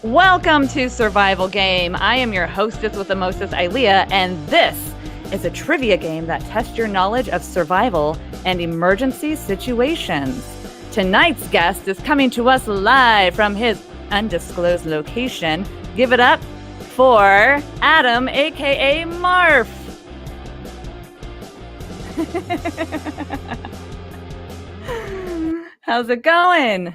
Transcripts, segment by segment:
Welcome to Survival Game. I am your hostess with the mostest, iLeah, and this is a trivia game that tests your knowledge of survival and emergency situations. Tonight's guest is coming to us live from his undisclosed location. Give it up for Adam, aka Marf. How's it going?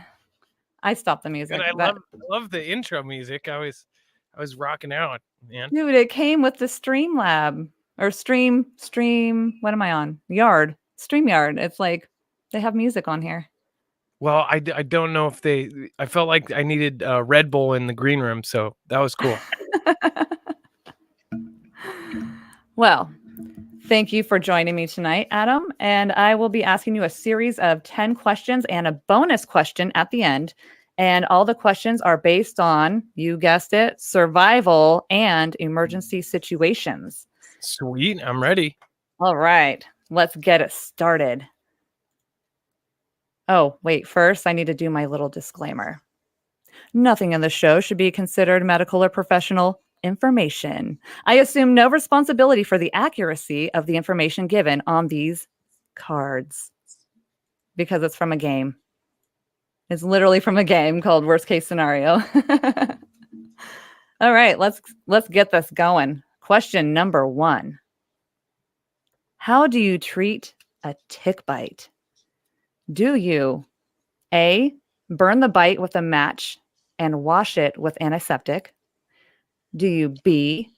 I stopped the music. And I love the intro music. I was rocking out, man. Dude, it came with the Streamlab or stream. What am I on? StreamYard. It's like they have music on here. Well, I don't know if I felt like I needed Red Bull in the green room, so that was cool. Well, thank you for joining me tonight, Adam. And I will be asking you a series of 10 questions and a bonus question at the end. And all the questions are based on, you guessed it, survival and emergency situations. Sweet. I'm ready. All right. Let's get it started. Oh, wait. First, I need to do my little disclaimer. Nothing in the show should be considered medical or professional information. I assume no responsibility for the accuracy of the information given on these cards because it's from a game. It's literally from a game called Worst Case Scenario. All right, let's get this going. Question number 1. How do you treat a tick bite? Do you A, burn the bite with a match and wash it with antiseptic? Do you B,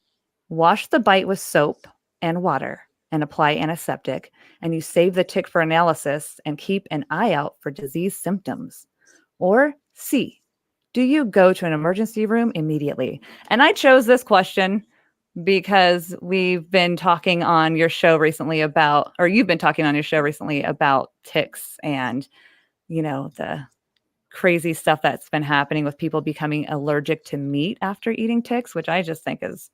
wash the bite with soap and water and apply antiseptic, and you save the tick for analysis and keep an eye out for disease symptoms? Or C, do you go to an emergency room immediately? And I chose this question because we've been talking on your show recently about, or you've been talking on your show recently about ticks and, you know, the crazy stuff that's been happening with people becoming allergic to meat after eating ticks, which I just think is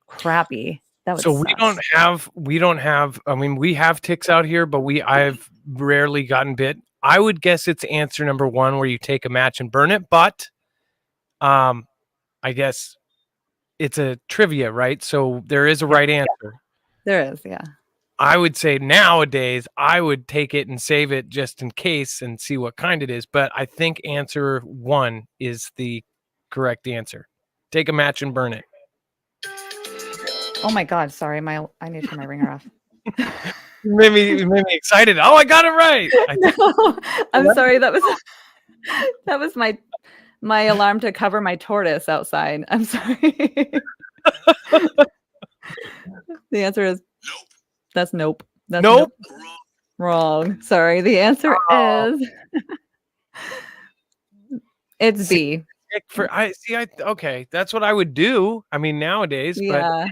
crappy. So we don't have, I mean, we have ticks out here, but I've rarely gotten bit. I would guess it's answer number 1 where you take a match and burn it, but I guess it's a trivia, right? So there is a right answer. There is, yeah. I would say nowadays I would take it and save it just in case and see what kind it is. But I think answer 1 is the correct answer. Take a match and burn it. Oh my God, sorry. I need to turn my ringer off. You made me excited. Oh, I got it right. No, I'm sorry. That was my alarm to cover my tortoise outside. I'm sorry. The answer is nope. That's nope. That's nope. Wrong. Sorry. The answer is it's B. Okay, that's what I would do. I mean, nowadays, yeah. But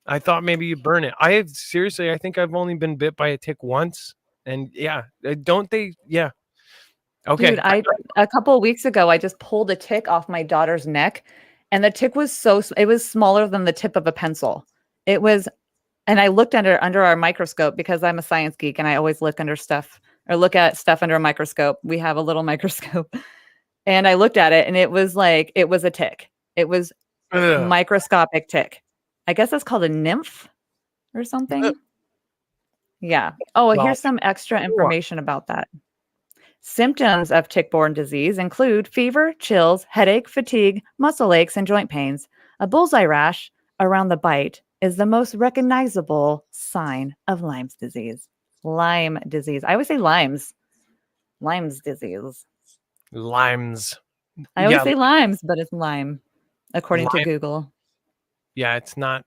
I thought maybe you burn it. I think I've only been bit by a tick once, and yeah, don't they? Yeah. Okay. Dude, a couple of weeks ago, I just pulled a tick off my daughter's neck, and the tick was it was smaller than the tip of a pencil. It was, and I looked under our microscope because I'm a science geek, and I always look at stuff under a microscope. We have a little microscope, and I looked at it, and it was a tick. It was microscopic tick. I guess it's called a nymph or something. Yeah. Oh, well, here's some extra information about that. Symptoms of tick-borne disease include fever, chills, headache, fatigue, muscle aches, and joint pains. A bullseye rash around the bite is the most recognizable sign of Lyme's disease. Lyme disease. I always say Lyme's disease. Lyme's. I always say Lyme's, but it's Lyme, according to Google. Yeah, it's not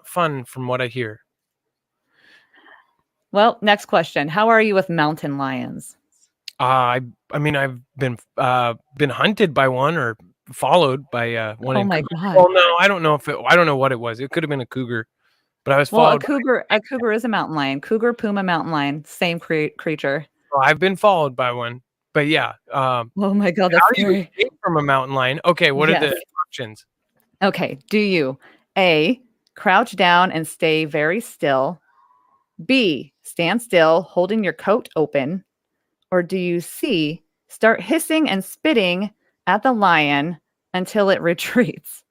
fun from what I hear. Well, next question. How are you with mountain lions? I mean, I've been hunted by one or followed by one. Oh my God. Well, no, I don't know what it was. It could have been a cougar, but I was followed. A cougar is a mountain lion. Cougar, puma, mountain lion, same creature. Well, I've been followed by one, but yeah. Oh my God, that's scary. You from a mountain lion. Okay, what are the options? Okay, do you A, crouch down and stay very still? B, stand still, holding your coat open? Or do you C, start hissing and spitting at the lion until it retreats.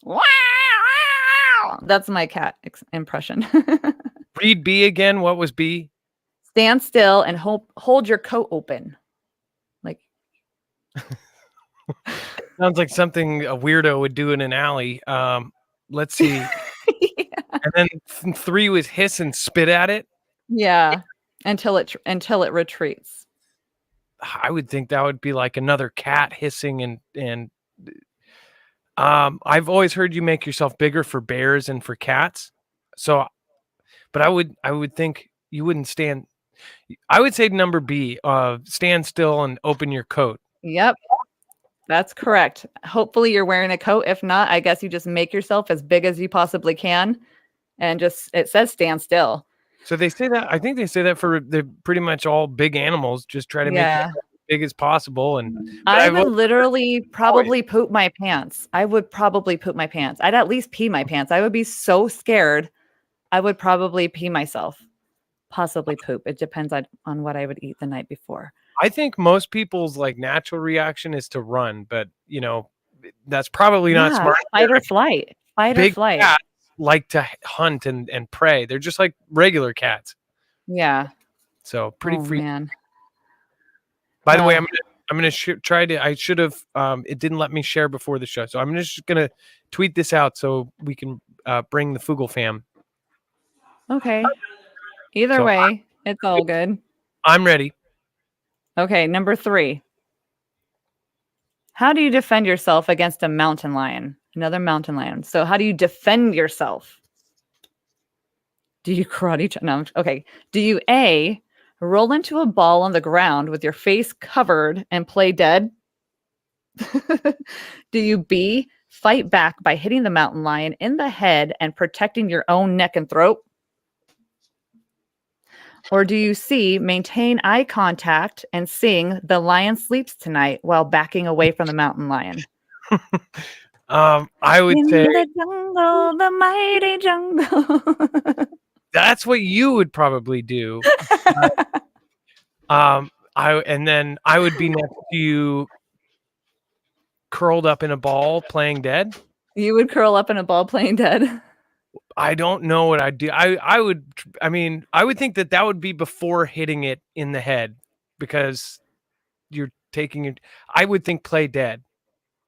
Wow! That's my cat impression. Read B again. What was B? Stand still and hold your coat open. Like, Sounds like something a weirdo would do in an alley. Let's see. yeah. And then 3 was hiss and spit at it. Yeah, until it retreats. I would think that would be like another cat hissing and I've always heard you make yourself bigger for bears and for cats. So, but I would think you wouldn't stand. I would say number B, stand still and open your coat. Yep, that's correct. Hopefully you're wearing a coat. If not, I guess you just make yourself as big as you possibly can, and just it says stand still. So they say that. I think they say that for pretty much all big animals. Just try to make it as big as possible. And I would literally probably poop my pants. I would probably poop my pants. I'd at least pee my pants. I would be so scared. I would probably pee myself, possibly poop. It depends on what I would eat the night before. I think most people's like natural reaction is to run, but you know, that's probably not smart. Fight or flight. Fight or flight. Cats like to hunt and prey. They're just like regular cats. Yeah. So pretty free. Man. By the way, I'm gonna try to. I should have. It didn't let me share before the show, so I'm just gonna tweet this out so we can bring the Foogle fam. Okay. Either way, it's all good. I'm ready. Okay, number 3. How do you defend yourself against a mountain lion? Another mountain lion. So how do you defend yourself? Do you karate? No. Okay. Do you A, roll into a ball on the ground with your face covered and play dead? Do you B, fight back by hitting the mountain lion in the head and protecting your own neck and throat? Or do you C, maintain eye contact and sing "The Lion Sleeps Tonight" while backing away from the mountain lion? I would say the jungle, the mighty jungle. That's what you would probably do. And then I would be next to you, curled up in a ball playing dead. You would curl up in a ball playing dead. I don't know what I'd do. I would think that would be before hitting it in the head, because you're taking it. I would think play dead.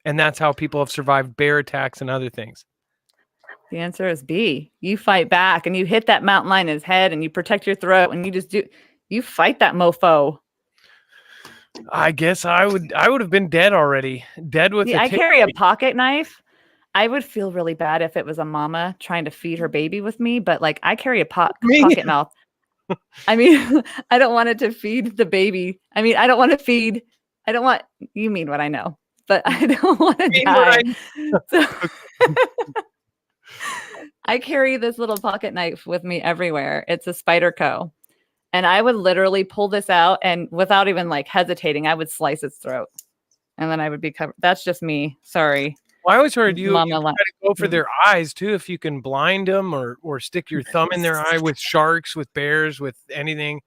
And that's how people have survived bear attacks and other things. The answer is B. You fight back and you hit that mountain lion in his head and you protect your throat and you fight that mofo. I guess I would have been dead already. Dead with I carry a pocket knife. I would feel really bad if it was a mama trying to feed her baby with me, but like I carry a pocket mouth. I mean, I don't want it to feed the baby. I mean, you mean what I know, but I don't want to die. So, I carry this little pocket knife with me everywhere. It's a Spyderco. And I would literally pull this out and without even like hesitating, I would slice its throat. And then I would be covered. That's just me. Sorry. Well, I always heard you try to go for their eyes too. If you can blind them or stick your thumb in their eye with sharks, with bears, with anything.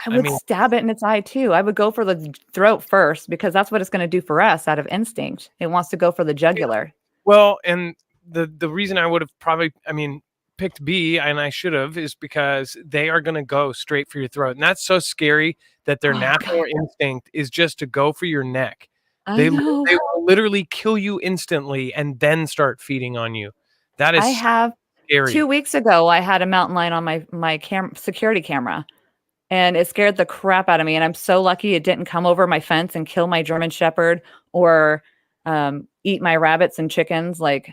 I would stab it in its eye too. I would go for the throat first because that's what it's going to do for us out of instinct. It wants to go for the jugular. Well, and the reason I would have probably, picked B, and I should have, is because they are going to go straight for your throat. And that's so scary that their natural instinct is just to go for your neck. They will literally kill you instantly and then start feeding on you. That is scary. 2 weeks ago, I had a mountain lion on my security camera, and it scared the crap out of me. And I'm so lucky it didn't come over my fence and kill my German Shepherd or eat my rabbits and chickens. Like,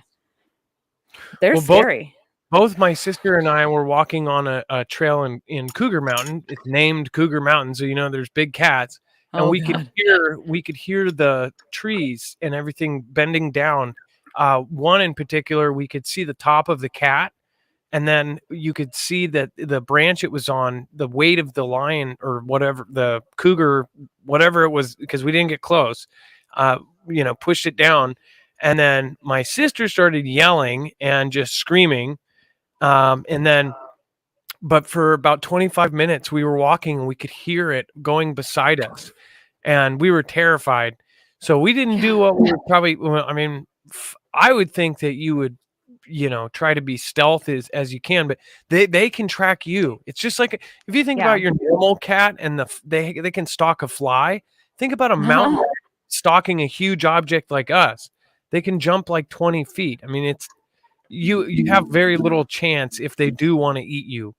they're scary. Both my sister and I were walking on a trail in Cougar Mountain. It's named Cougar Mountain, so there's big cats. And we could hear the trees and everything bending down. One in particular, we could see the top of the cat, and then you could see that the branch it was on, the weight of the lion or whatever, the cougar, whatever it was, because we didn't get close, pushed it down. And then my sister started yelling and just screaming. But for about 25 minutes, we were walking and we could hear it going beside us, and we were terrified. So we didn't do what we would probably. Well, I mean, I would think that you would, try to be stealth as you can, but they can track you. It's just like if you think Yeah. about your normal cat and they can stalk a fly. Think about a mountain lion stalking a huge object like us. They can jump like 20 feet. I mean, it's you have very little chance if they do want to eat you.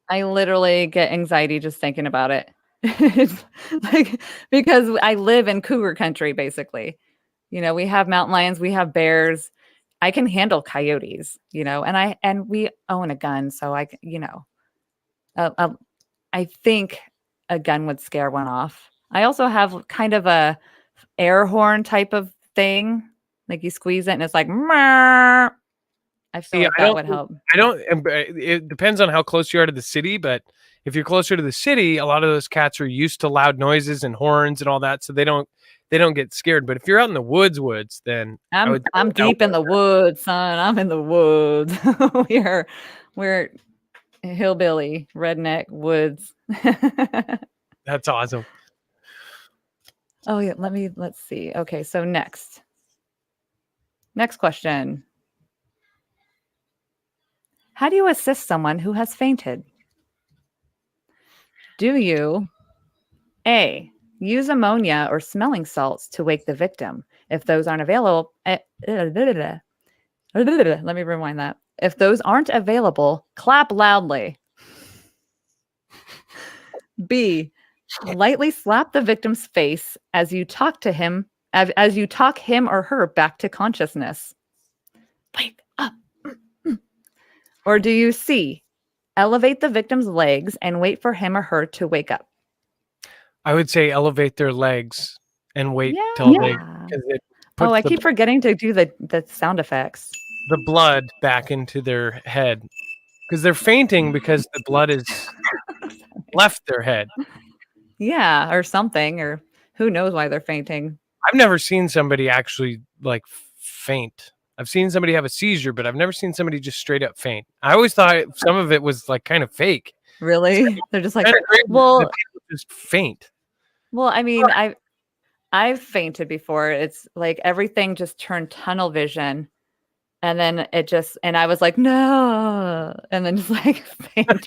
I literally get anxiety just thinking about it. It's like because I live in cougar country, basically. We have mountain lions, we have bears. I can handle coyotes, and we own a gun, so I think a gun would scare one off. I also have kind of a air horn type of thing, like you squeeze it and it's like, "Meow." I feel like that would help. It depends on how close you are to the city, but if you're closer to the city, a lot of those cats are used to loud noises and horns and all that, so they don't get scared. But if you're out in the woods, then I'm deep in the woods, son. I'm in the woods. we're hillbilly, redneck woods. That's awesome. Oh yeah, let's see. Okay, so next question. How do you assist someone who has fainted? Do you A, use ammonia or smelling salts to wake the victim? If those aren't available, let me rewind that. If those aren't available, clap loudly. B, lightly slap the victim's face as you talk him or her back to consciousness. Wake up. Or do you C, elevate the victim's legs and wait for him or her to wake up? I would say elevate their legs and wait till they. I keep forgetting to do the sound effects. The blood back into their head because they're fainting because the blood is left their head. Yeah, or something, or who knows why they're fainting. I've never seen somebody actually like faint. I've seen somebody have a seizure, but I've never seen somebody just straight up faint. I always thought some of it was like kind of fake. Really? They're just like, well, just faint. Well, I mean, I've fainted before. It's like everything just turned tunnel vision. And then and I was like, no. And then just like fainted.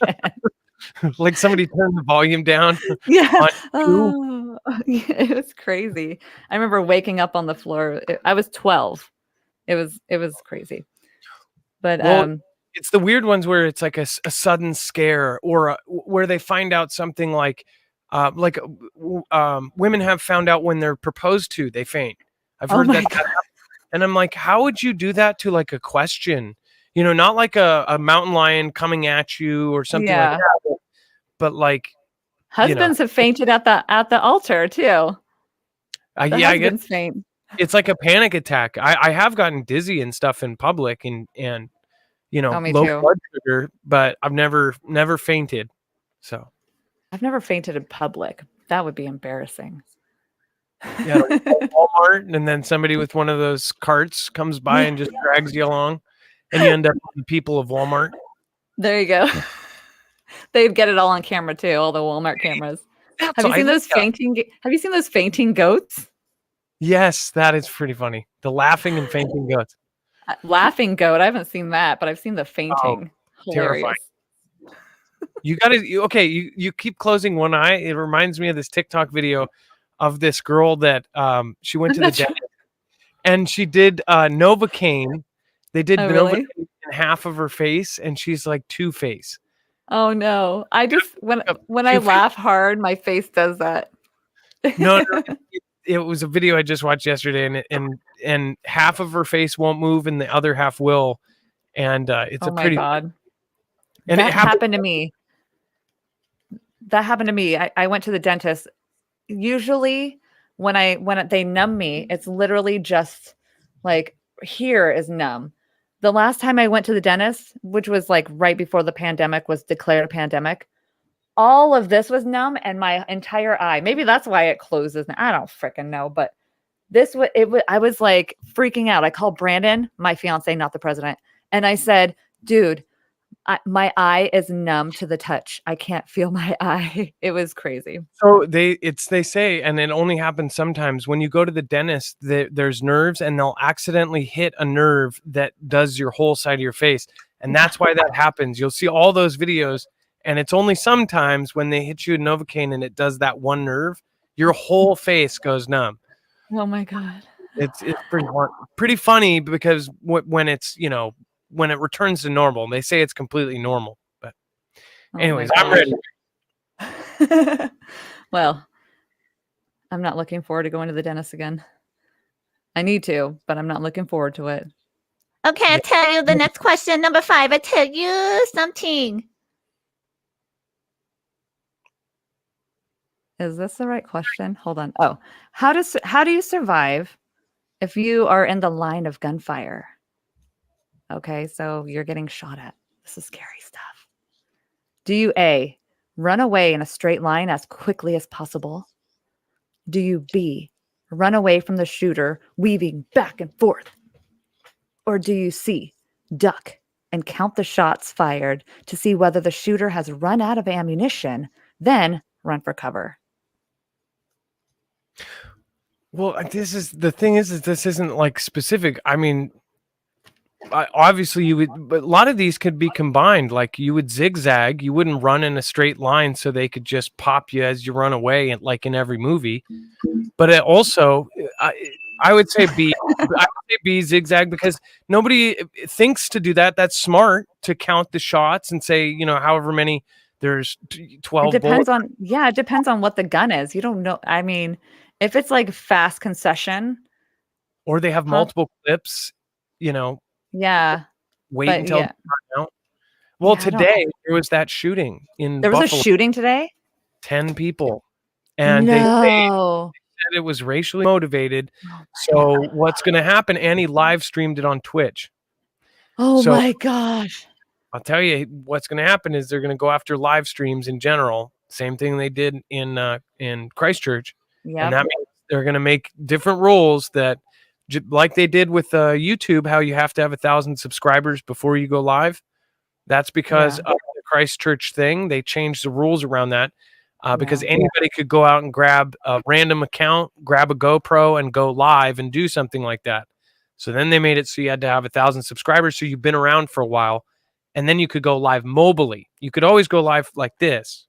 Like somebody turned the volume down. Yeah. It was crazy. I remember waking up on the floor. I was 12. It was crazy. But it's the weird ones where it's like a sudden scare or where they find out something like women have found out when they're proposed to, they faint. I've heard that. And I'm like, how would you do that to like a question? Not like a mountain lion coming at you or something like that. But like husbands have fainted at the altar too. I guess faint. It's like a panic attack. I have gotten dizzy and stuff in public and low blood sugar, but I've never fainted. So I've never fainted in public. That would be embarrassing. Yeah, like Walmart, and then somebody with one of those carts comes by and just drags you along, and you end up with the people of Walmart. There you go. They'd get it all on camera too, all the Walmart cameras. Have you seen those fainting goats? Yes, that is pretty funny. The laughing and fainting goats. Laughing goat. I haven't seen that, but I've seen the fainting. Hilarious. Terrifying. You got to okay. You keep closing one eye. It reminds me of this TikTok video of this girl that she went to the dentist and she did Novocaine. They did Novocaine in half of her face, and she's like Two-Face. Oh no! I just when I laugh hard, my face does that. No, it was a video I just watched yesterday, and half of her face won't move, and the other half will, and it's a pretty. God. And that happened to me. That happened to me. I went to the dentist. Usually, when they numb me, it's literally just like here is numb. The last time I went to the dentist, which was like right before the pandemic was declared a pandemic, all of this was numb and my entire eye. Maybe that's why it closes. I don't freaking know, but I was like freaking out. I called Brandon, my fiance, not the president, and I said, "Dude, My eye is numb to the touch. I can't feel my eye. It was crazy. So they say, and it only happens sometimes when you go to the dentist, there's nerves and they'll accidentally hit a nerve that does your whole side of your face. And that's why that happens. You'll see all those videos, and it's only sometimes when they hit you with Novocaine and it does that one nerve, your whole face goes numb. Oh my God. It's pretty funny because when it's, when it returns to normal, they say it's completely normal. But anyways, I'm ready. Well, I'm not looking forward to going to the dentist again. I need to, but I'm not looking forward to it. Okay, I'll tell you the next question, number 5. I tell you something. Is this the right question? Hold on. Oh, how do you survive if you are in the line of gunfire? Okay, so you're getting shot at. This is scary stuff. Do you A, run away in a straight line as quickly as possible? Do you B, run away from the shooter, weaving back and forth? Or do you C, duck and count the shots fired to see whether the shooter has run out of ammunition, then run for cover? Well, the thing is this isn't like specific. I mean, obviously you would, but a lot of these could be combined. Like you would zigzag, you wouldn't run in a straight line so they could just pop you as you run away, like in every movie. But it also, I would say B. I would say B, zigzag, because nobody thinks to do that. That's smart to count the shots and say, however many. There's 12 It depends bullets. it depends on what the gun is. You don't know. I mean, if it's like fast concession, or they have multiple clips, yeah. Wait but until yeah. out. Well, Yeah, today there was that shooting in There was Buffalo. a shooting today? 10 people. And No. they said it was racially motivated. So what's going to happen? Annie live streamed it on Twitch. Oh So my gosh. I'll tell you what's going to happen is they're going to go after live streams in general. Same thing they did in Christchurch. Yeah. And that means they're going to make different rules that, like they did with YouTube, how you have to have 1,000 subscribers before you go live. That's because of the Christchurch thing. They changed the rules around that because anybody could go out and grab a random account, grab a GoPro and go live and do something like that. So then they made it so you had to have 1,000 subscribers. So you've been around for a while, and then you could go live mobilely. You could always go live like this,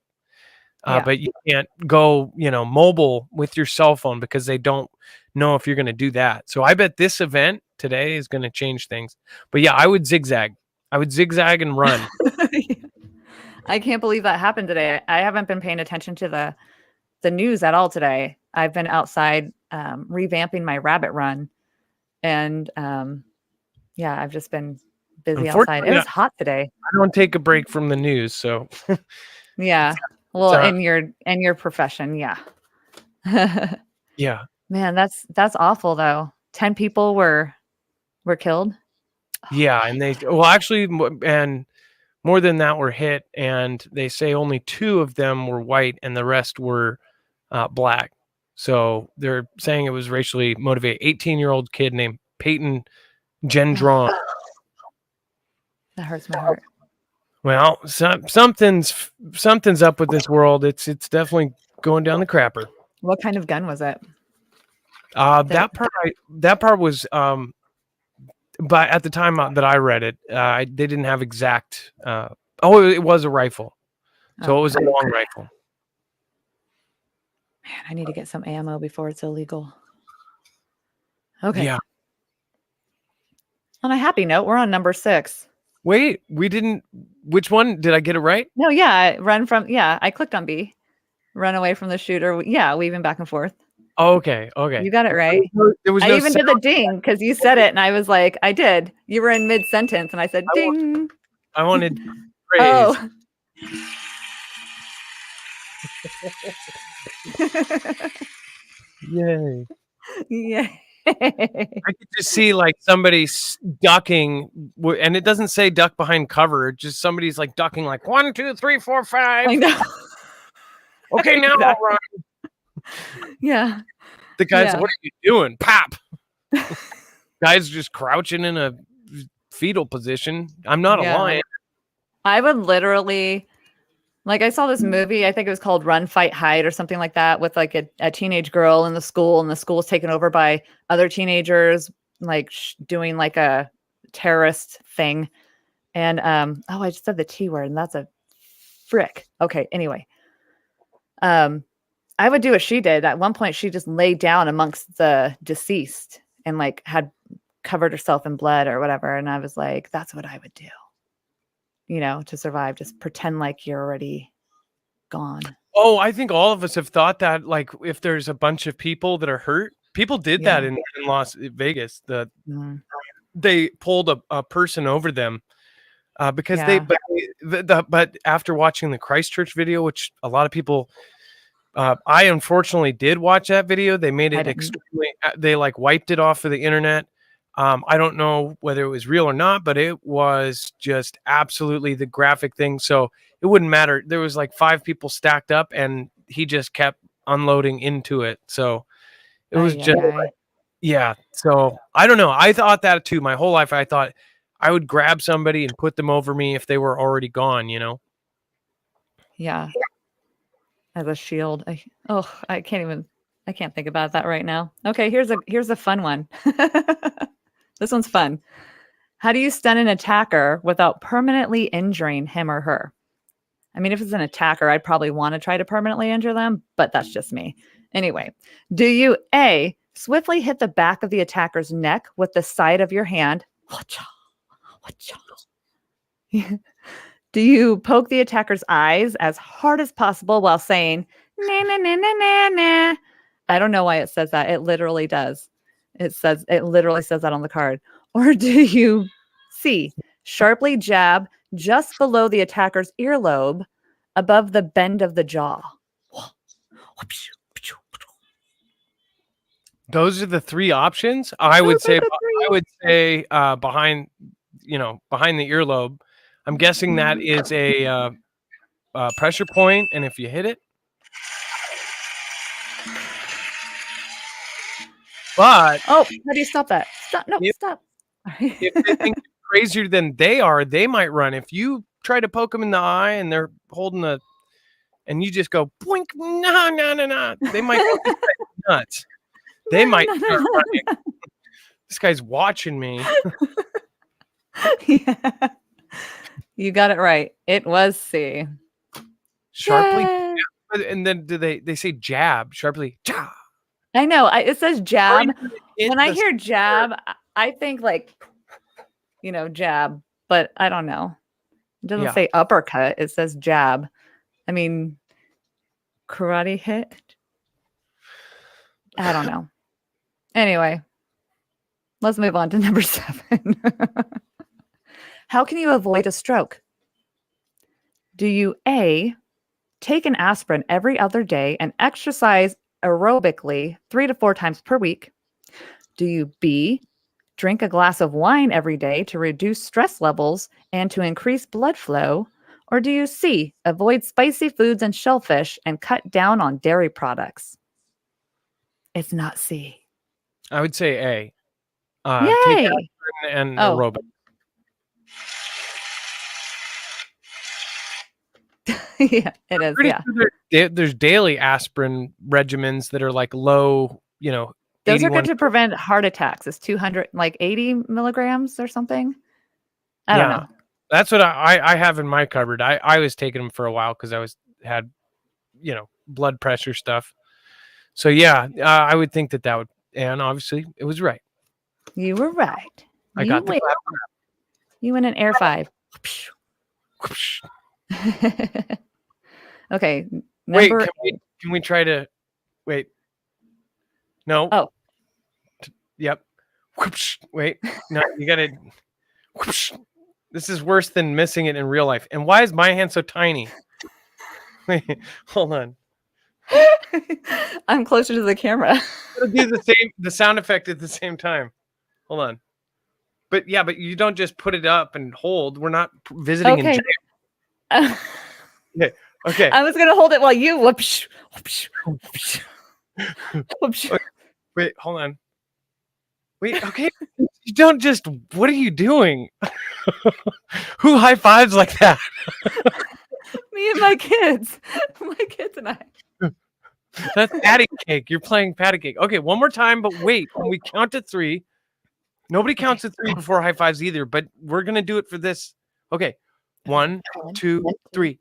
but you can't go, mobile with your cell phone because they don't know if you're going to do that. So I bet this event today is going to change things. But yeah, I would zigzag. I would zigzag and run. I can't believe that happened today. I haven't been paying attention to the news at all today. I've been outside revamping my rabbit run. And I've just been busy outside. It was hot today. I don't take a break from the news, so yeah. Well, in your profession, yeah. Yeah. Man, that's awful though. 10 people were killed. Yeah, and and more than that were hit, and they say only 2 of them were white and the rest were black. So they're saying it was racially motivated. 18-year-old kid named Peyton Gendron. That hurts my heart. Well, something's up with this world. It's definitely going down the crapper. What kind of gun was it? That part was but at the time that I read it, they didn't have exact. It was a rifle, so it was a long rifle. Man, I need to get some ammo before it's illegal. Okay. Yeah. On a happy note, we're on number 6. Wait, we didn't. Which one did I get it right? No, yeah, I clicked on B. Run away from the shooter. Yeah, weaving back and forth. Oh, okay. You got it right. I even did the ding because you said it, and I was like, I did. You were in mid sentence, and I said ding. I wanted praise. Oh. Yay! Yay! I could just see like somebody ducking, and it doesn't say duck behind cover. Just somebody's like ducking, like 1, 2, 3, 4, 5. I know. Okay, now I'll run. Yeah. The guy's, what are you doing? Pop. Guy's just crouching in a fetal position. I'm not a lion. I would literally, like, I saw this movie, I think it was called Run, Fight, Hide or something like that, with like a teenage girl in the school, and the school is taken over by other teenagers, like doing like a terrorist thing. And I just said the T word, and that's a frick. Okay, anyway. I would do what she did. At one point, she just laid down amongst the deceased and like had covered herself in blood or whatever. And I was like, that's what I would do, to survive. Just pretend like you're already gone. Oh, I think all of us have thought that, like, if there's a bunch of people that are hurt, people did that in Las Vegas. They pulled a person over them because but after watching the Christchurch video, which a lot of people, I unfortunately did watch that video. They made it extremely, they like wiped it off of the internet. I don't know whether it was real or not, but it was just absolutely the graphic thing. So it wouldn't matter. There was like 5 people stacked up, and he just kept unloading into it. So it was yeah. So I don't know. I thought that too. My whole life, I thought I would grab somebody and put them over me if they were already gone, Yeah. As a shield. I can't think about that right now. Okay, here's a fun one. This one's fun. How do you stun an attacker without permanently injuring him or her? I mean, if it's an attacker, I'd probably want to try to permanently injure them, but that's just me. Anyway, do you A, swiftly hit the back of the attacker's neck with the side of your hand? Do you poke the attacker's eyes as hard as possible while saying, nah, nah, nah, nah, nah, nah? I don't know why it says that. It literally does. It literally says that on the card. Or do you C, sharply jab just below the attacker's earlobe above the bend of the jaw? Those are the 3 options. I would say behind the earlobe. I'm guessing that is a pressure point, and if you hit it, but how do you stop that? Stop! No, stop! If they think you're crazier than they are, they might run. If you try to poke them in the eye and they're holding and you just go boink, nah, they might go nuts. They might start running. This guy's watching me. Yeah. You got it right. It was C. Sharply, and then do they say jab? Sharply, jab. I know. It says jab. When I hear jab, I think like, jab, but I don't know. It doesn't say uppercut. It says jab. I mean, karate hit. I don't know. Anyway, let's move on to number 7. How can you avoid a stroke? Do you A, take an aspirin every other day and exercise aerobically 3 to 4 times per week? Do you B, drink a glass of wine every day to reduce stress levels and to increase blood flow? Or do you C, avoid spicy foods and shellfish and cut down on dairy products? It's not C. I would say A. Yay! Take aspirin and aerobic. Yeah, it is. Yeah. Sure there's daily aspirin regimens that are like low, Those are good to prevent heart attacks. It's 200, like 80 milligrams or something. I don't know. That's what I have in my cupboard. I was taking them for a while because I had blood pressure stuff. So yeah, I would think that would, and obviously it was right. You were right. I got the clap. You win an Air 5. Okay. Wait, can we try to wait? No. Oh. Yep. Wait. No, you gotta. This is worse than missing it in real life. And why is my hand so tiny? Wait, hold on. I'm closer to the camera. It'll do the sound effect at the same time. Hold on. But you don't just put it up and hold. We're not visiting in jail. Okay. I was gonna hold it while you Wait, okay. You don't just. What are you doing? Who high fives like that? Me and my kids. My kids and I. That's patty cake. You're playing patty cake. Okay, one more time, but wait. When we count to 3, nobody counts to 3 before high fives either, but we're going to do it for this. Okay, 1, 2, 3.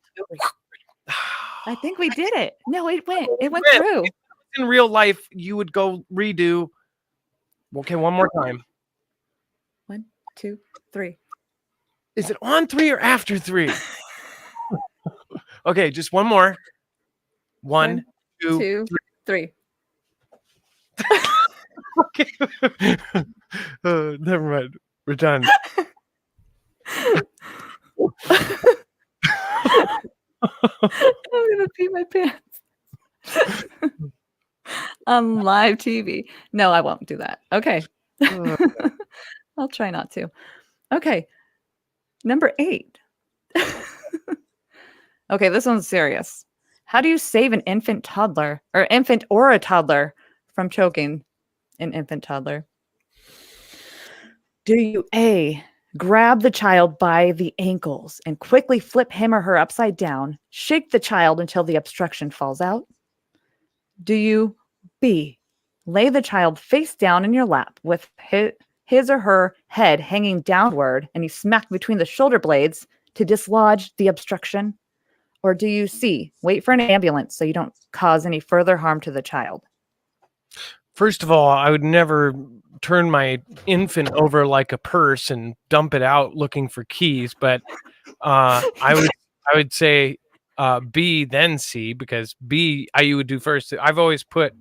I think we did it. No, it went went. through. In real life, you would go redo. Okay, one more time. 1, 2, 3. Is it on 3 or after 3? Okay, just one more. 1, 2, 3. Okay. Never mind. We're done. I'm gonna pee my pants. On live TV. No, I won't do that. Okay. I'll try not to. Okay. Number 8. Okay, this one's serious. How do you save an infant or a toddler from choking an infant toddler? Do you A, grab the child by the ankles and quickly flip him or her upside down, shake the child until the obstruction falls out? Do you B, lay the child face down in your lap with his or her head hanging downward and you smack between the shoulder blades to dislodge the obstruction? Or do you C, wait for an ambulance so you don't cause any further harm to the child? First of all, I would never turn my infant over like a purse and dump it out looking for keys, but I would say B then C, because B you would do first. I've always put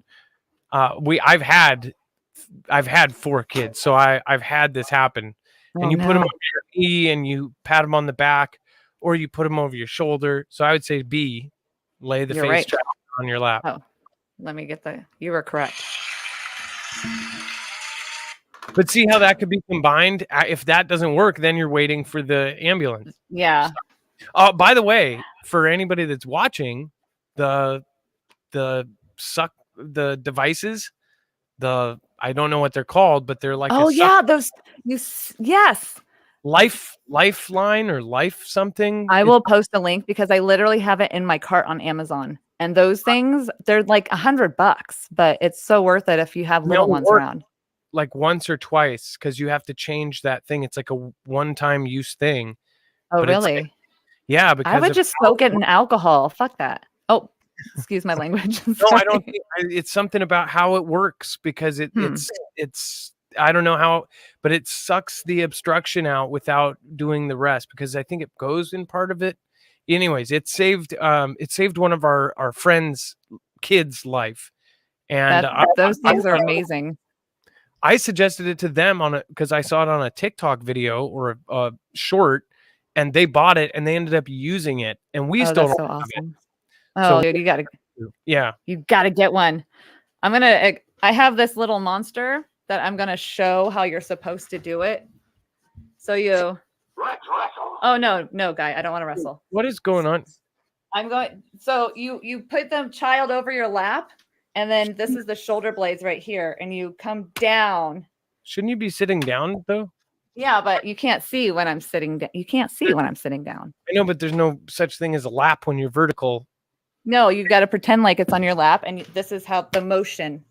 I've had 4 kids, so I've had this happen. And you put them on your knee and you pat them on the back, or you put them over your shoulder. So I would say B, lay the face child on your lap. Oh, let me get you were correct. But see how that could be combined? If that doesn't work, then you're waiting for the ambulance. Yeah. By the way, for anybody that's watching, the devices, I don't know what they're called, but they're like yes. Lifeline or life something. I will post a link because I literally have it in my cart on Amazon. And those things, they're like $100, but it's so worth it if you have little ones around. Like once or twice, because you have to change that thing. It's like a one-time use thing. Oh, really? Yeah, because I would just soak it in alcohol. Fuck that. Oh, excuse my language. No, I don't think it's something about how it works, because it's I don't know how, but it sucks the obstruction out without doing the rest, because I think it goes in part of it. Anyways, it saved one of our friends' kids' life, and those things are amazing. I suggested it to them because I saw it on a TikTok video or a short, and they bought it and they ended up using it, and we still that's so awesome. Oh, dude, you gotta get one. I have this little monster that I'm gonna show how you're supposed to do it. So you. Oh no, guy, I don't want to wrestle. What is going on? So you put the child over your lap, and then this is the shoulder blades right here, and you come down. Shouldn't you be sitting down though? Yeah, but you can't see when I'm sitting down. You can't see when I'm sitting down. I know, but there's no such thing as a lap when you're vertical. No, you got to pretend like it's on your lap, and this is how the motion.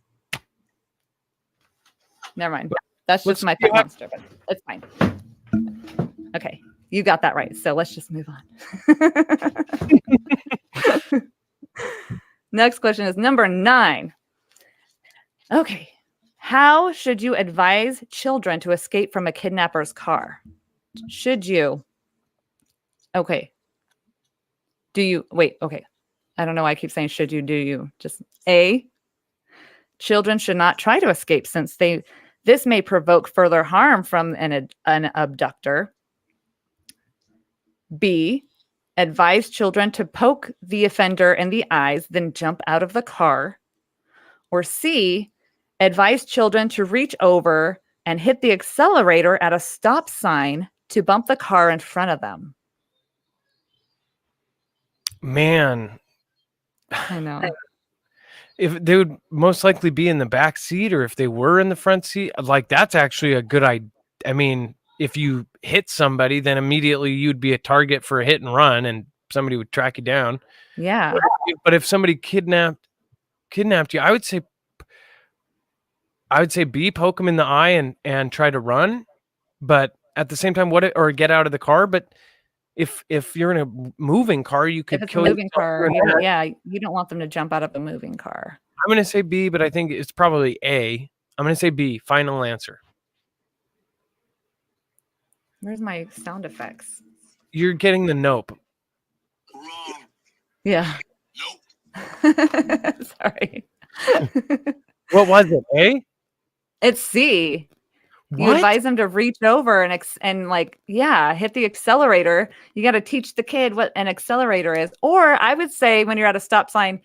Never mind. That's just my pet monster, but it's fine. Okay, you got that right. So let's just move on. Next question is number 9. Okay. How should you advise children to escape from a kidnapper's car? Should you? Okay. Do you? Wait, okay. I don't know why I keep saying should you, do you? Just A, children should not try to escape since this may provoke further harm from an abductor. B, advise children to poke the offender in the eyes, then jump out of the car. Or C, advise children to reach over and hit the accelerator at a stop sign to bump the car in front of them. Man. I know. if they would most likely be in the back seat, or if they were in the front seat, like that's actually a good idea. I mean, if you hit somebody, then immediately you'd be a target for a hit and run, and somebody would track you down. Yeah. But if somebody kidnapped you, I would say B, poke them in the eye and try to run. But at the same time, or get out of the car. But if you're in a moving car, you If could it's a kill moving yourself car, doing that. yeah, you don't want them to jump out of a moving car. I'm going to say B, but I think it's probably A. I'm going to say B. Final answer. Where's my sound effects? You're getting the nope. Wrong. Yeah. Nope. Sorry. What was it? A? It's C. You What? advise them to reach over and like, yeah, hit the accelerator. You got to teach the kid what an accelerator is. Or I would say when you're at a stop sign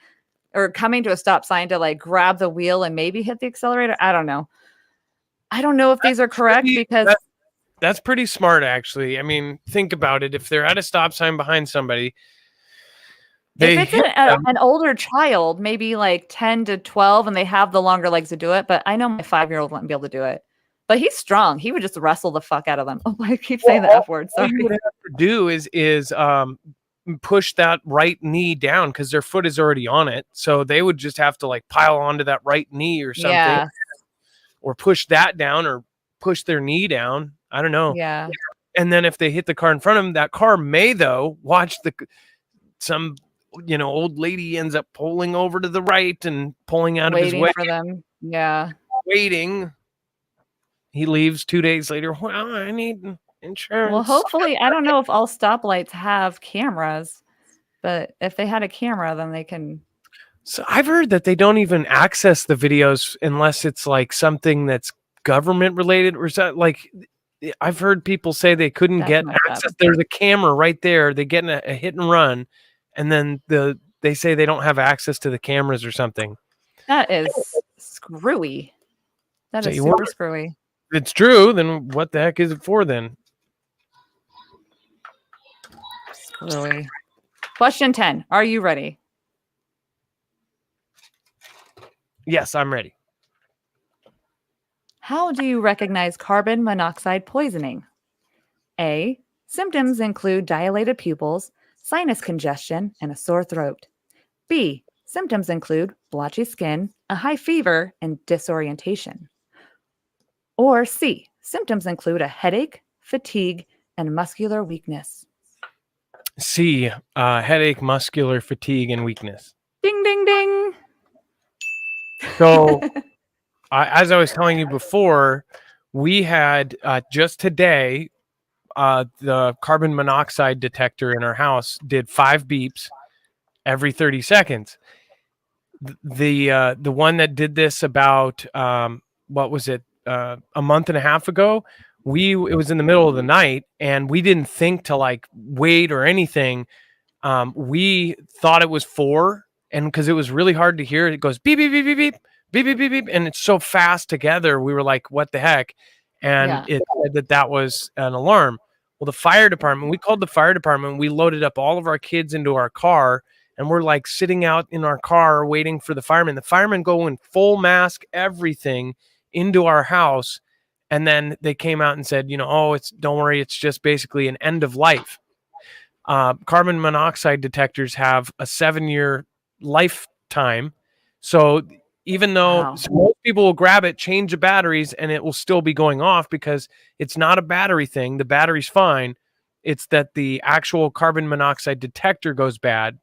or coming to a stop sign to like grab the wheel and maybe hit the accelerator. I don't know. I don't know if these are correct because That's pretty smart, actually. I mean, think about it. If they're at a stop sign behind somebody, they if it's an older child, maybe like 10 to 12, and they have the longer legs to do it. But I know my 5-year-old wouldn't be able to do it. But he's strong. He would just wrestle the fuck out of them. Oh, I keep saying the F word. All Sorry. you would have to do is push that right knee down because their foot is already on it. So they would just have to like pile onto that right knee or something, Yeah. or push that down or push their knee down. I don't know. Yeah. And then if they hit the car in front of them, that car may though watch some old lady ends up pulling over to the right and pulling out of his Waiting way, for them. Yeah. waiting. He leaves 2 days later. Well, I need insurance. Well, hopefully, I don't know if all stoplights have cameras, but if they had a camera, then they can. So I've heard that they don't even access the videos unless it's like something that's government related, or like I've heard people say they couldn't That's get messed up. access. There's a camera right there. They get in a hit and run, and then they say they don't have access to the cameras or something. That is screwy. That So is you super wonder- screwy. If it's true, then what the heck is it for then? Screwy. Question 10. Are you ready? Yes, I'm ready. How do you recognize carbon monoxide poisoning? A. Symptoms include dilated pupils, sinus congestion, and a sore throat. B. Symptoms include blotchy skin, a high fever, and disorientation. Or C. Symptoms include a headache, fatigue, and muscular weakness. C. Headache, muscular fatigue, and weakness. Ding, ding, ding. So, as I was telling you before, we had just today the carbon monoxide detector in our house did 5 beeps every 30 seconds. The one that did this about what was it, a month and a half ago, it was in the middle of the night and we didn't think to like wait or anything. We thought it was 4, and because it was really hard to hear, it goes beep beep beep beep beep beep beep beep beep, and it's so fast together. We were like, what the heck? And it said that was an alarm. Well, the fire department, we called the fire department. We loaded up all of our kids into our car, and we're like sitting out in our car waiting for the firemen. The firemen go in full mask, everything, into our house. And then they came out and said, don't worry, it's just basically an end of life. Carbon monoxide detectors have a 7-year lifetime. So even though most people will grab it, change the batteries, and it will still be going off because it's not a battery thing. The battery's fine. It's that the actual carbon monoxide detector goes bad,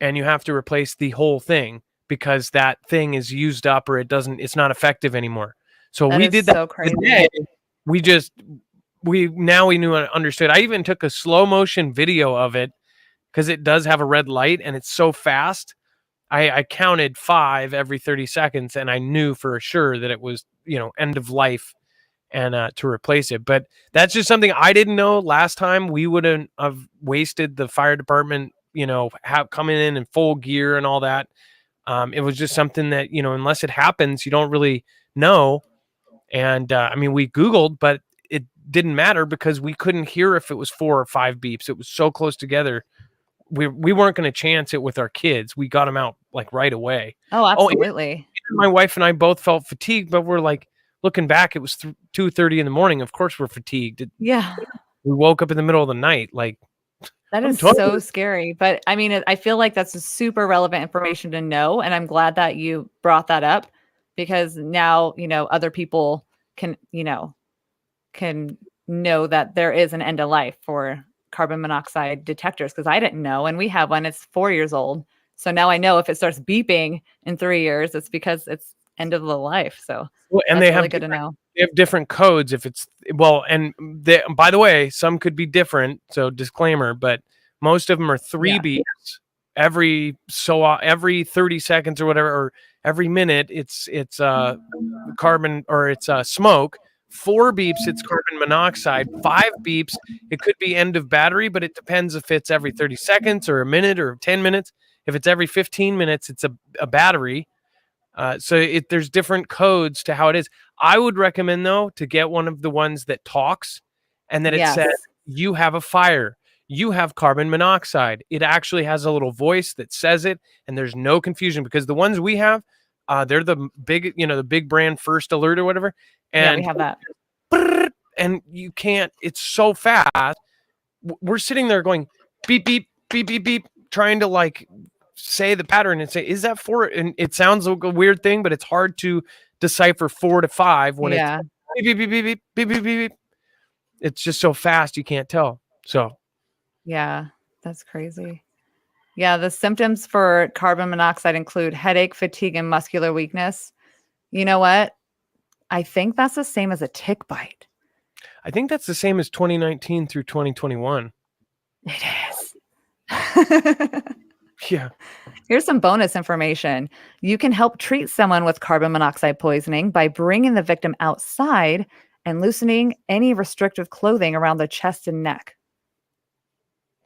and you have to replace the whole thing because that thing is used up or it's not effective anymore. So we did that today. We knew and understood. I even took a slow motion video of it because it does have a red light and it's so fast. I counted 5 every 30 seconds and I knew for sure that it was, end of life and to replace it. But that's just something I didn't know. Last time we wouldn't have wasted the fire department, coming in full gear and all that. It was just something that, unless it happens, you don't really know. And we Googled, but it didn't matter because we couldn't hear if it was 4 or 5 beeps. It was so close together. We weren't going to chance it with our kids. We got them out like right away. Oh, Oh, and absolutely. my wife and I both felt fatigued, but we're like looking back, it was 2:30 in the morning. Of course, we're fatigued. Yeah. We woke up in the middle of the night. Like, That I'm is tired. so scary. But I mean, I feel like that's a super relevant information to know. And I'm glad that you brought that up because now, other people can, can know that there is an end of life for carbon monoxide detectors because I didn't know. And we have one, it's 4 years old. So now I know if it starts beeping in 3 years, it's because it's end of the life. So Well, and that's they really have good to know. they have different codes if it's and by the way, some could be different, so disclaimer, but most of them are 3 Yeah. beeps every 30 seconds or whatever, or every minute it's carbon, or it's smoke. 4 beeps it's carbon monoxide. 5 beeps it could be end of battery, but it depends if it's every 30 seconds or a minute or 10 minutes. If it's every 15 minutes it's a battery. So there's different codes to how it is. I would recommend though to get one of the ones that talks and that it Yes. says you have a fire, you have carbon monoxide. It actually has a little voice that says it, and there's no confusion because the ones we have, they're the big, the big brand First Alert or whatever, Yeah, we and have that. and you can't. It's so fast. We're sitting there going beep beep beep beep beep, trying to like say the pattern and say, is that 4? And it sounds like a weird thing, but it's hard to decipher 4 to 5 when Yeah. it's beep, beep, beep, beep, beep, beep, beep, beep. It's just so fast you can't tell. So Yeah. That's crazy. Yeah. The symptoms for carbon monoxide include headache, fatigue, and muscular weakness. You know what? I think that's the same as a tick bite. I think that's the same as 2019 through 2021. It is. Yeah. Here's some bonus information. You can help treat someone with carbon monoxide poisoning by bringing the victim outside and loosening any restrictive clothing around the chest and neck.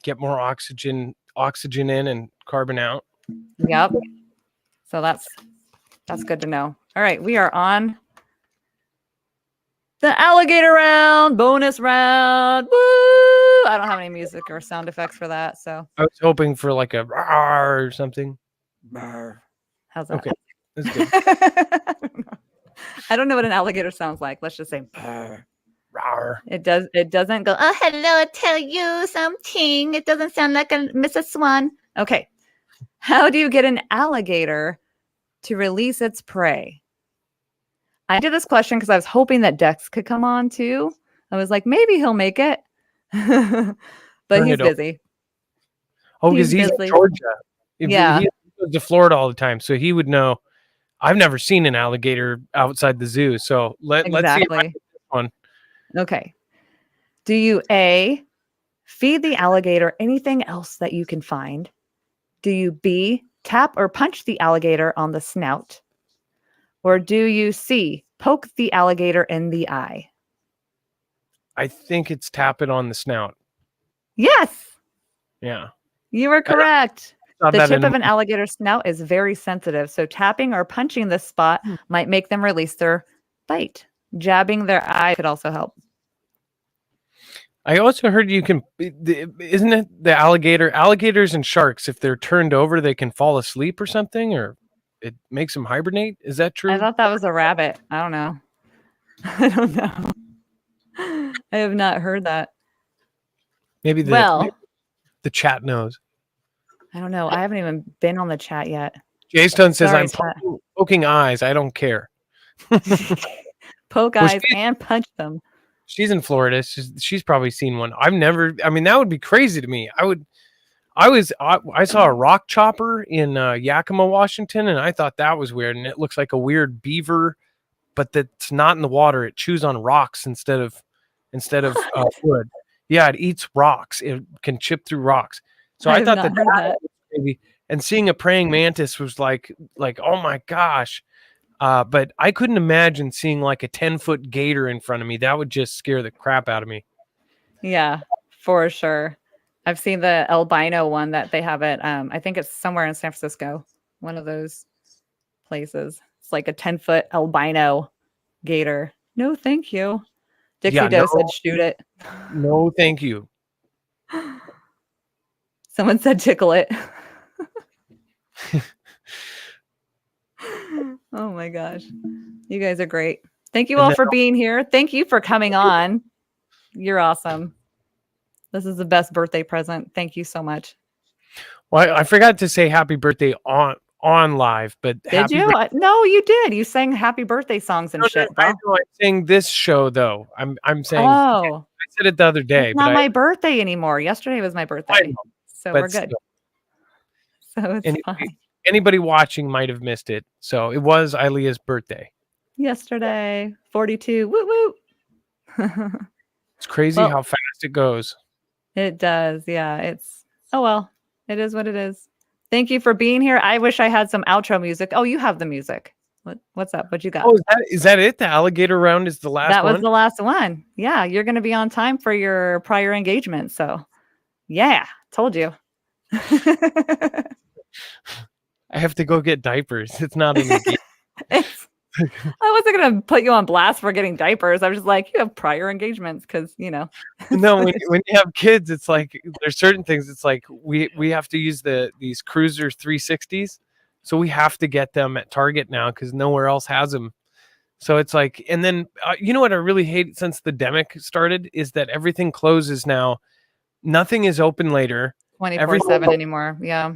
Get more oxygen in and carbon out. Yep. So that's good to know. All right, we are on the alligator round, bonus round. Woo! I don't have any music or sound effects for that, so I was hoping for like a rawr or something. how's that? Okay. That's good. I don't know what an alligator sounds like. Let's just say Rawr. it does. It doesn't go. Oh, hello, tell you something. It doesn't sound like a Mrs. Swan. Okay. How do you get an alligator to release its prey? I did this question because I was hoping that Dex could come on too. I was like, maybe he'll make it, but Turn he's it over. busy. Oh, because he's in busy. Georgia. Yeah. He goes to Florida all the time, so he would know. I've never seen an alligator outside the zoo, so let's see if I Exactly. get this one. Okay. Do you A, feed the alligator anything else that you can find? Do you B, tap or punch the alligator on the snout? Or do you C, poke the alligator in the eye? I think it's tap it on the snout. Yes, Yeah. you are correct. Saw The that tip in- of an alligator's snout is very sensitive, so tapping or punching this spot might make them release their bite. Jabbing their eye could also help. I also heard you can, isn't it the alligators and sharks, if they're turned over, they can fall asleep or something, or it makes them hibernate? Is that true? I thought that was a rabbit. I don't know. I don't know. I have not heard that. Maybe Well, the chat knows. I don't know. I haven't even been on the chat yet. Jay Stone says, Sorry, I'm chat. poking eyes. I don't care. Poke Well, eyes and punch them. She's in Florida. She's probably seen one. I've never. I mean, that would be crazy to me. I saw a rock chopper in Yakima, Washington, and I thought that was weird. And it looks like a weird beaver, but that's not in the water. It chews on rocks instead of wood. Yeah, it eats rocks. It can chip through rocks. So I have thought not that heard that. was crazy. And seeing a praying mantis was like oh my gosh. But I couldn't imagine seeing like a 10-foot gator in front of me. That would just scare the crap out of me. Yeah, for sure. I've seen the albino one that they have at I think it's somewhere in San Francisco, one of those places. It's like a 10-foot albino gator. No, thank you. Dixie Yeah, Doe no. said shoot it. No, thank you. Someone said tickle it. Oh my gosh. You guys are great. Thank you And all then- for being here. Thank you for coming on. You're awesome. This is the best birthday present. Thank you so much. Well, I forgot to say happy birthday on live, but Did happy you? No, you did. You sang happy birthday songs and shit, bro. I know I'm saying this show though. I'm saying Oh, I said it the other day, it's but not my birthday anymore. Yesterday was my I birthday. know, So but we're good. still, So it's fine. anybody watching might have missed it. So it was iLeah's birthday. Yesterday, 42. Woo woo. It's crazy Well- how fast it goes. It does. Yeah. Oh well. It is what it is. Thank you for being here. I wish I had some outro music. Oh, you have the music. What's up? What you got? Oh, is that it? The alligator round is the last That was one? the last one. Yeah, you're going to be on time for your prior engagement. So, yeah, told you. I have to go get diapers. It's not an engagement. I wasn't going to put you on blast for getting diapers. I was just like, you have prior engagements because, No, when you have kids, it's like there's certain things. It's like we have to use these Cruiser 360s, so we have to get them at Target now because nowhere else has them. So it's like, and then you know what I really hate since the demic started is that everything closes now. Nothing is open later. 24/7 anymore. Yeah.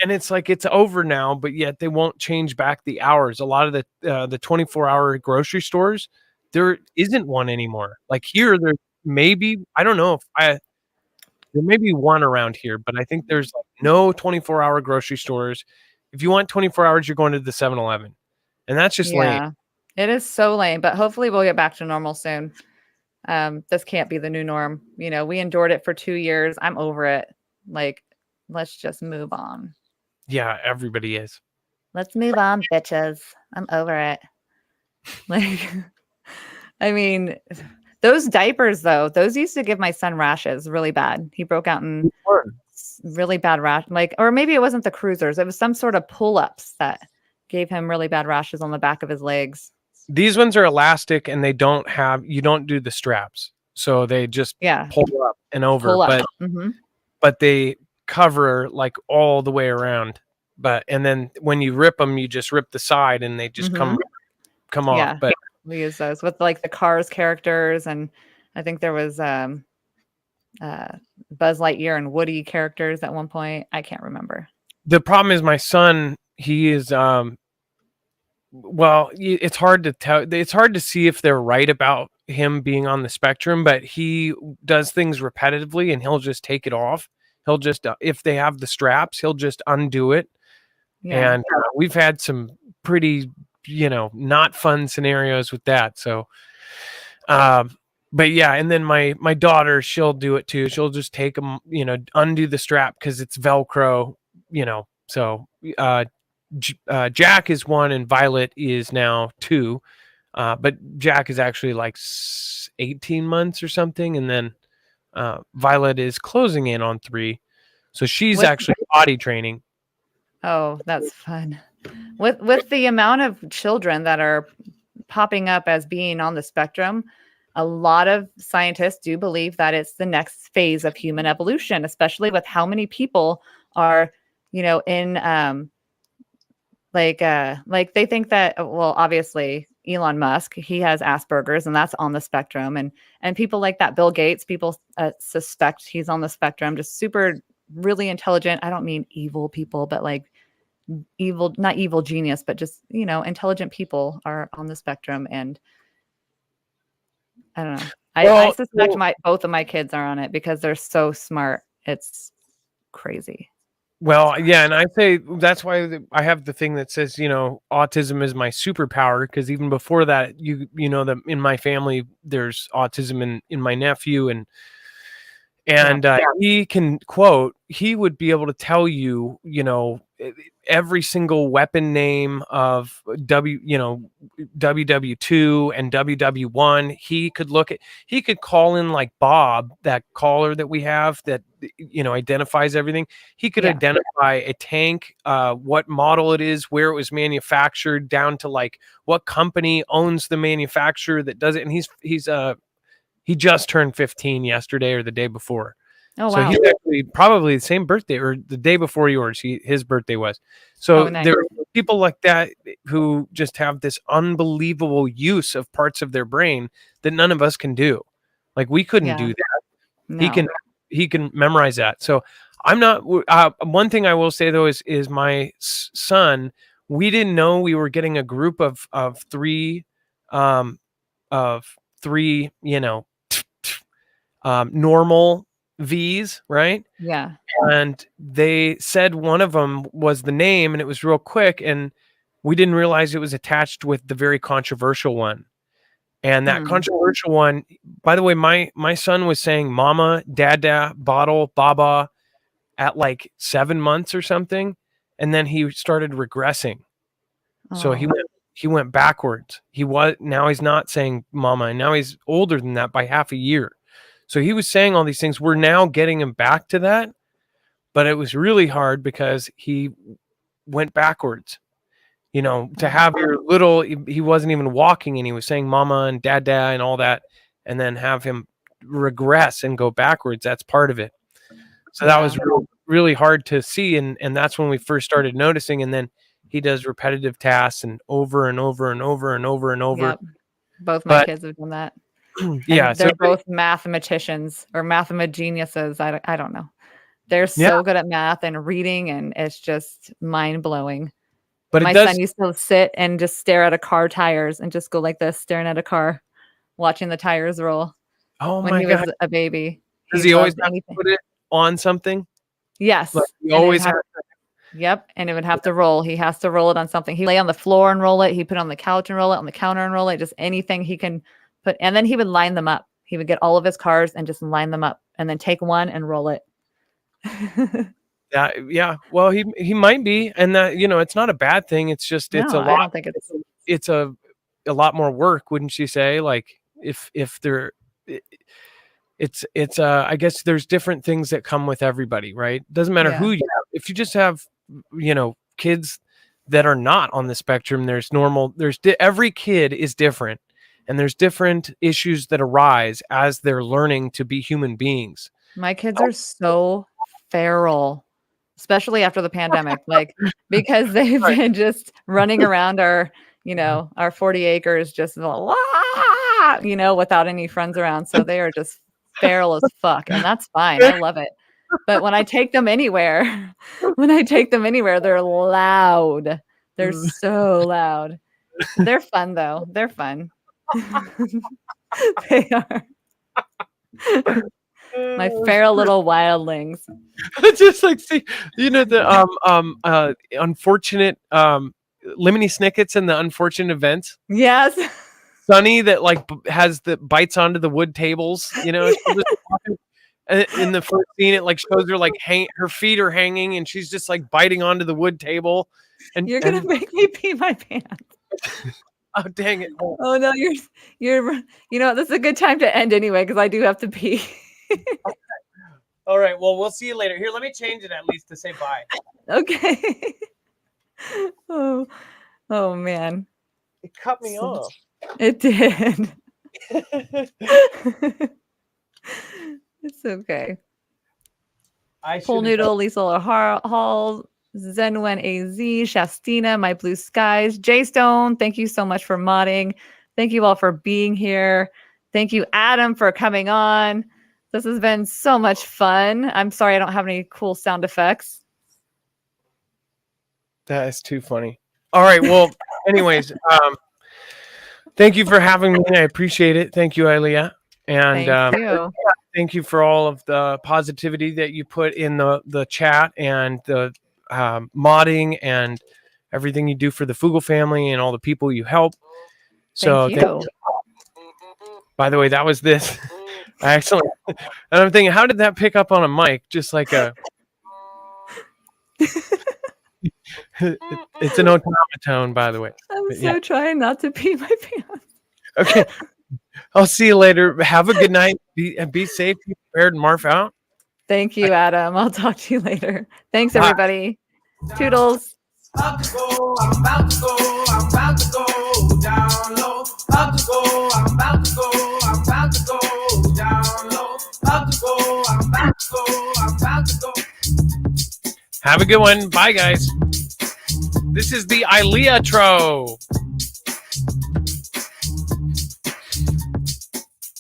And it's like it's over now, but yet they won't change back the hours. A lot of the 24-hour grocery stores, there isn't one anymore. Like here, there maybe I don't know if there may be one around here, but I think there's like no 24-hour grocery stores. If you want 24 hours, you're going to the 7-Eleven, and that's just lame. It is so lame, but hopefully we'll get back to normal soon. This can't be the new norm. We endured it for 2 years. I'm over it. Like, let's just move on. Yeah, everybody is. Let's move on, bitches. I'm over it. Like, I mean, those diapers, though, those used to give my son rashes really bad. He broke out in really bad rash. Or maybe it wasn't the Cruisers. It was some sort of pull-ups that gave him really bad rashes on the back of his legs. These ones are elastic and you don't do the straps. So they just pull up and over. But they cover like all the way around. And then when you rip them, you just rip the side and they just come off. Yeah, but we use those with like the Cars characters, and I think there was Buzz Lightyear and Woody characters at one point. I can't remember. The problem is my son, he is well, it's hard to tell. It's hard to see if they're right about him being on the spectrum, but he does things repetitively and he'll just take it off. He'll just, if they have the straps, he'll just undo it. Yeah. And we've had some pretty, not fun scenarios with that. So, but yeah. And then my daughter, she'll do it too. She'll just take them, undo the strap because it's Velcro, so, Jack is 1 and Violet is now 2. But Jack is actually like 18 months or something. And then Violet is closing in on 3. So she's actually potty training. Oh, that's fun. With the amount of children that are popping up as being on the spectrum, a lot of scientists do believe that it's the next phase of human evolution, especially with how many people are, in like they think that, well, obviously Elon Musk, he has Asperger's and that's on the spectrum. And people like that, Bill Gates, people suspect he's on the spectrum, just super, really intelligent. I don't mean evil people, but like evil, not evil genius, but just, intelligent people are on the spectrum. And I don't know. I suspect both of my kids are on it because they're so smart. It's crazy. Well, yeah, and I say that's why I have the thing that says, autism is my superpower, because even before that, that in my family there's autism in my nephew, and he can he would be able to tell you, every single weapon name of WW2 and WW1. He could call in like Bob, that caller that we have that identifies everything. He could identify a tank, what model it is, where it was manufactured, down to like what company owns the manufacturer that does it. And he just turned 15 yesterday or the day before. Oh, so wow. he's actually probably the same birthday or the day before yours. His birthday was. So nice. people like that who just have this unbelievable use of parts of their brain that none of us can do. Like we couldn't Yeah. do that. No. He can memorize that. So I'm not. One thing I will say though is my son. We didn't know we were getting a group of three, normal V's, right? Yeah. And they said one of them was the name, and it was real quick, and we didn't realize it was attached with the very controversial one. And that controversial one, by the way, my son was saying mama, dada, bottle, baba at like 7 months or something, and then he started regressing. So he went backwards. Now he's not saying mama, and now he's older than that by half a year. So he was saying all these things. We're now getting him back to that, but it was really hard because he went backwards. You know, to have your little, he wasn't even walking and he was saying mama and dada and all that, and then have him regress and go backwards. That's part of it. So that was really hard to see. And that's when we first started noticing. And then he does repetitive tasks and over and over and over and over and over. Yep. Both my kids have done that. Yeah. And they're both mathematicians or mathemageniuses. I don't know. They're so good at math and reading, and it's just mind blowing. But my son used to sit and just stare at a car tires and just go like this, staring at a car, watching the tires roll. Oh when he was a baby. Does he always have to put it on something? Yes. Like he always has to. Yep. And it would have to roll. He has to roll it on something. He lay on the floor and roll it. He put it on the couch and roll it, on the counter and roll it. Just anything he can put. And then he would line them up. He would get all of his cars and just line them up and then take one and roll it. Yeah. Well, he might be, and that, you know, it's not a bad thing. It's just it's a lot. I don't think it's a lot more work, wouldn't you say? Like if there, it's I guess there's different things that come with everybody, right? Doesn't matter who you have. If you just have, you know, kids that are not on the spectrum, every kid is different, and there's different issues that arise as they're learning to be human beings. My kids are so feral, especially after the pandemic, like because they've been just running around our 40 acres, just without any friends around. So they are just feral as fuck, and that's fine. I love it. But when I take them anywhere, they're loud. They're so loud. They're fun though. They're fun. They are. My feral little wildlings. Just like, see, you know, the unfortunate Lemony Snicket's and the Unfortunate Events. Yes. Sunny that like bites onto the wood tables, you know. In the first scene, it like shows her like her feet are hanging and she's just like biting onto the wood table. And you're gonna make me pee my pants. Oh, dang it. Oh no, you're this is a good time to end anyway, because I do have to pee. All right, well, we'll see you later. Here, let me change it at least to say bye. Okay. Oh man. It cut me off. It did. It's okay. Full Noodle, Lisa Hall, Zenwen AZ, Shastina, My Blue Skies, Jay Stone, thank you so much for modding. Thank you all for being here. Thank you, Adam, for coming on. This has been so much fun. I'm sorry I don't have any cool sound effects. That is too funny. All right. Well, anyways, thank you for having me. I appreciate it. Thank you, iLeah. And thank you for all of the positivity that you put in the chat and the modding and everything you do for the Foogle family and all the people you help. So thank you. By the way, that was this. Excellent. And I'm thinking, how did that pick up on a mic? Just like a it's an automaton, by the way. I'm trying not to pee my pants. Okay. I'll see you later. Have a good night. Be safe. Be prepared. Marf out. Thank you, Adam. I'll talk to you later. Thanks, everybody. Toodles. Up to go, I'm about to go, I'm about to go down low. Up to go, I'm about to go, I'm about to go down low. Up to go, I'm about to go, I'm about to go. Have a good one. Bye, guys. This is the iLeah tro.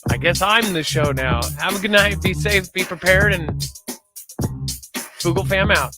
I guess I'm the show now. Have a good night. Be safe. Be prepared. And Foogle fam out.